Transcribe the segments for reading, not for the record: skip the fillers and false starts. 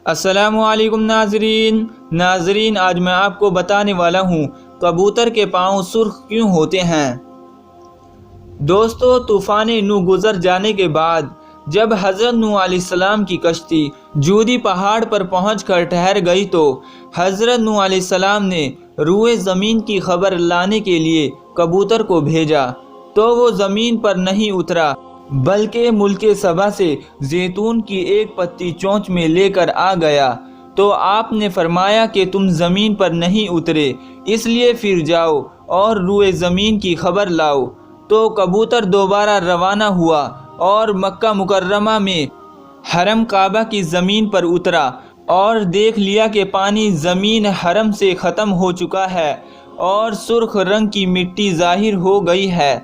السلام علیکم ناظرین، آج میں آپ کو بتانے والا ہوں کبوتر کے پاؤں سرخ کیوں ہوتے ہیں۔ دوستو، طوفان نوح گزر جانے کے بعد جب حضرت نوح علیہ السلام کی کشتی جودی پہاڑ پر پہنچ کر ٹھہر گئی تو حضرت نوح علیہ السلام نے روئے زمین کی خبر لانے کے لیے کبوتر کو بھیجا تو وہ زمین پر نہیں اترا بلکہ ملک سبا سے زیتون کی ایک پتی چونچ میں لے کر آ گیا۔ تو آپ نے فرمایا کہ تم زمین پر نہیں اترے، اس لیے پھر جاؤ اور روئے زمین کی خبر لاؤ۔ تو کبوتر دوبارہ روانہ ہوا اور مکہ مکرمہ میں حرم کعبہ کی زمین پر اترا اور دیکھ لیا کہ پانی زمین حرم سے ختم ہو چکا ہے اور سرخ رنگ کی مٹی ظاہر ہو گئی ہے۔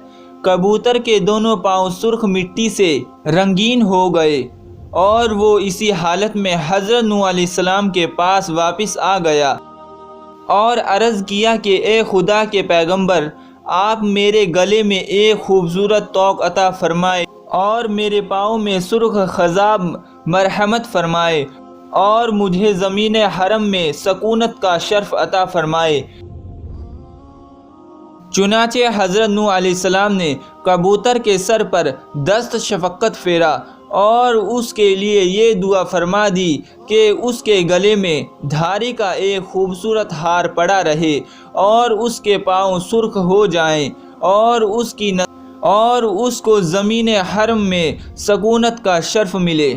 کبوتر کے دونوں پاؤں سرخ مٹی سے رنگین ہو گئے اور وہ اسی حالت میں حضرت نوح علیہ السلام کے پاس واپس آ گیا اور عرض کیا کہ اے خدا کے پیغمبر، آپ میرے گلے میں ایک خوبصورت طوق عطا فرمائے اور میرے پاؤں میں سرخ خضاب مرحمت فرمائے اور مجھے زمین حرم میں سکونت کا شرف عطا فرمائے۔ چنانچہ حضرت نوح علیہ السلام نے کبوتر کے سر پر دست شفقت پھیرا اور اس کے لیے یہ دعا فرما دی کہ اس کے گلے میں دھاری کا ایک خوبصورت ہار پڑا رہے اور اس کے پاؤں سرخ ہو جائیں اور اس کو زمین حرم میں سکونت کا شرف ملے۔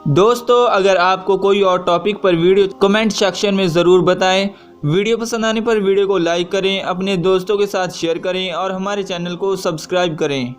دوستو، اگر آپ کو کوئی اور ٹاپک پر ویڈیو کمنٹ سیکشن میں ضرور بتائیں۔ ویڈیو پسند آنے پر ویڈیو کو لائک کریں، اپنے دوستوں کے ساتھ شیئر کریں اور ہمارے چینل کو سبسکرائب کریں۔